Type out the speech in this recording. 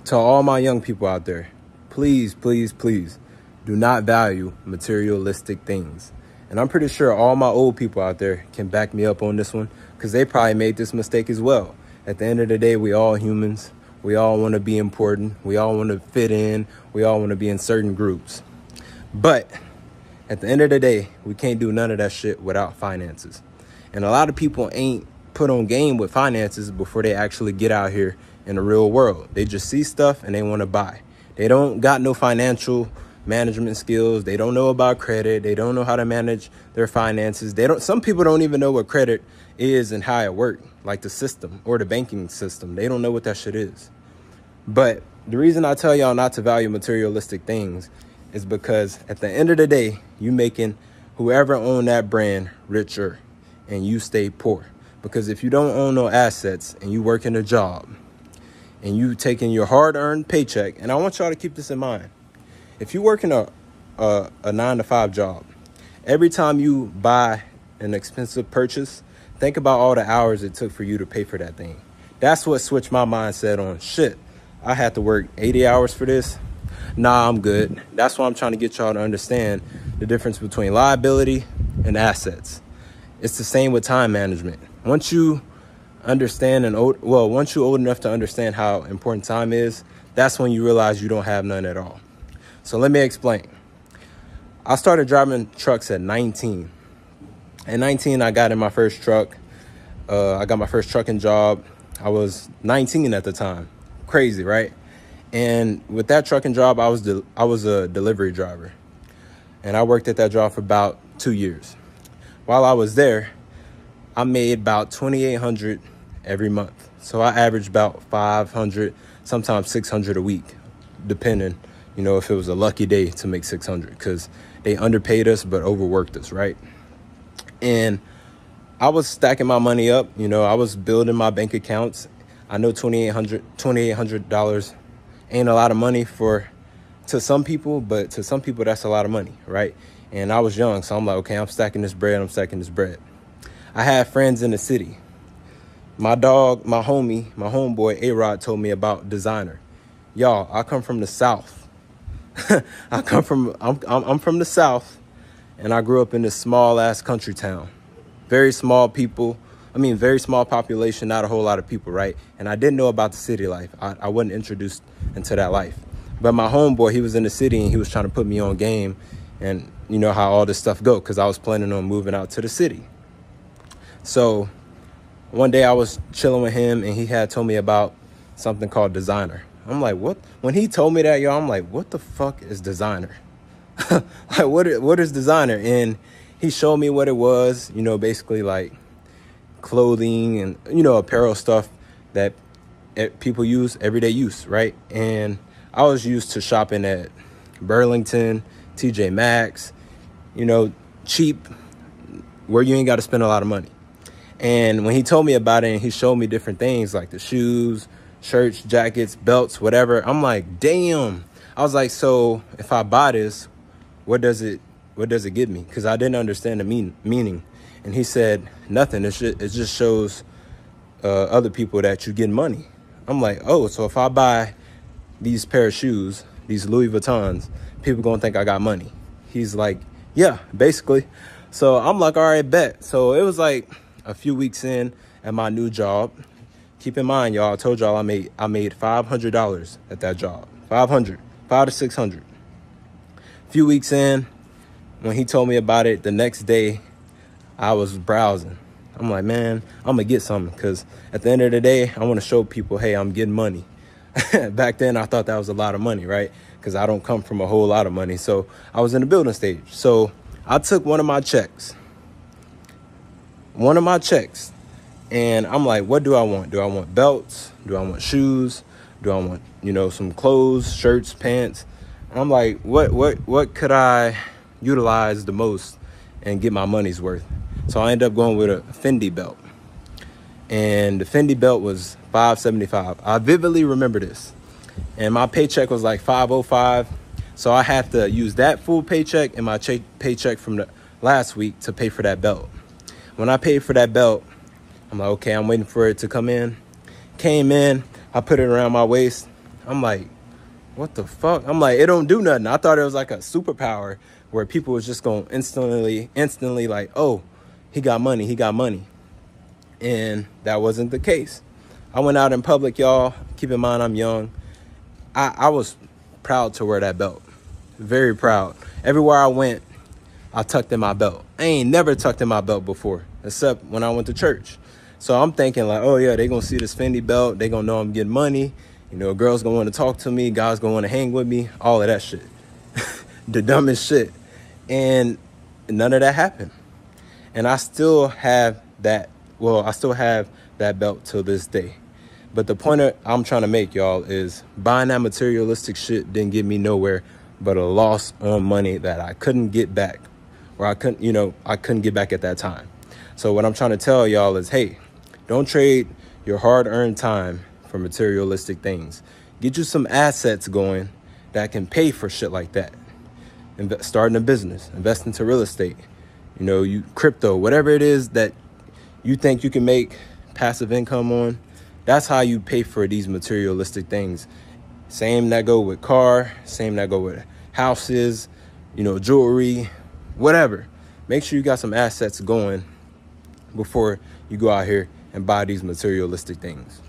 To all my young people out there, please, please, please do not value materialistic things. And I'm pretty sure all my old people out there can back me up on this one, because they probably made this mistake as well. At the end of the day, we all humans. We all want to be important. We all want to fit in. We all want to be in certain groups. But at the end of the day, we can't do none of that shit without finances. And a lot of people ain't put on game with finances before they actually get out here in the real world. They just see stuff and they want to buy. They don't got no financial management skills. They don't know about credit. They don't know how to manage their finances. Some people don't even know what credit is and how it works, like the system or the banking system. They don't know what that shit is. But the reason I tell y'all not to value materialistic things is because at the end of the day, you making whoever own that brand richer and you stay poor. Because if you don't own no assets and you work in a job and you taking your hard-earned paycheck, and I want y'all to keep this in mind. If you work in a 9-to-5 job, every time you buy an expensive purchase, think about all the hours it took for you to pay for that thing. That's what switched my mindset on shit. I had to work 80 hours for this. Nah, I'm good. That's why I'm trying to get y'all to understand the difference between liability and assets. It's the same with time management. Once you understand once you're old enough to understand how important time is, that's when you realize you don't have none at all. So let me explain. I started driving trucks at 19. At 19, I got in my first truck. I got my first trucking job. I was 19 at the time. Crazy, right? And with that trucking job, I was a delivery driver. And I worked at that job for about 2 years. While I was there, I made about $2,800 every month. So I averaged about $500, sometimes $600 a week, depending, if it was a lucky day to make $600, because they underpaid us but overworked us, right? And I was stacking my money up. I was building my bank accounts. I know $2,800 ain't a lot of money to some people, but to some people that's a lot of money, right? And I was young, so I'm like, okay, I'm stacking this bread. I had friends in the city. My dog, my homeboy, A-Rod told me about designer. Y'all, I come from the South. I'm from the South, and I grew up in this small-ass country town. Very small population, not a whole lot of people, right? And I didn't know about the city life. I wasn't introduced into that life. But my homeboy, he was in the city, and he was trying to put me on game. And you know how all this stuff go, because I was planning on moving out to the city. So one day I was chilling with him, and he had told me about something called designer. I'm like, what? When he told me that, y'all, I'm like, what the fuck is designer? Like, what is designer? And he showed me what it was, basically like clothing and, apparel stuff that people use, everyday use, right? And I was used to shopping at Burlington, TJackk, cheap, where you ain't got to spend a lot of money. And when he told me about it and he showed me different things like the shoes, shirts, jackets, belts, whatever, I'm like, damn. I was like, so if I buy this, what does it give me? Because I didn't understand the meaning. And he said, nothing. It just shows other people that you get money. I'm like, oh, so if I buy these pair of shoes, these Louis Vuittons, people gonna think I got money. He's like, yeah, basically. So I'm like, all right, bet. So it was like a few weeks in at my new job. Keep in mind, y'all, I told y'all I made $500 at that job. $500 to $600. A few weeks in, when he told me about it, the next day I was browsing. I'm like, man, I'm gonna get something, because at the end of the day, I want to show people, hey, I'm getting money. Back then, I thought that was a lot of money, right? Because I don't come from a whole lot of money. So I was in the building stage. So I took one of my checks. And I'm like, what do I want? Do I want belts? Do I want shoes? Do I want, some clothes, shirts, pants? And I'm like, what could I utilize the most and get my money's worth? So I ended up going with a Fendi belt. And the Fendi belt was $575. I vividly remember this. And my paycheck was like $505. So I had to use that full paycheck and my paycheck from the last week to pay for that belt. When I paid for that belt, I'm like, okay, I'm waiting for it to come in. Came in, I put it around my waist. I'm like, what the fuck? I'm like, it don't do nothing. I thought it was like a superpower where people was just going instantly like, oh, he got money. And that wasn't the case. I went out in public, y'all. Keep in mind, I'm young. I was proud to wear that belt. Very proud. Everywhere I went, I tucked in my belt. I ain't never tucked in my belt before, except when I went to church. So I'm thinking like, oh yeah, they gonna see this Fendi belt. They gonna know I'm getting money. You know, girls gonna want to talk to me. Guys gonna want to hang with me. All of that shit. The dumbest shit. And none of that happened. And I still have that. Well, I still have that belt till this day. But the point I'm trying to make, y'all, is buying that materialistic shit didn't get me nowhere but a loss on money that I couldn't get back. Or I couldn't get back at that time. So what I'm trying to tell y'all is, hey, don't trade your hard-earned time for materialistic things. Get you some assets going that can pay for shit like that. Starting a business, invest into real estate, crypto, whatever it is that you think you can make passive income on. That's how you pay for these materialistic things. Same that go with car, same that go with houses, jewelry, whatever. Make sure you got some assets going before you go out here and buy these materialistic things.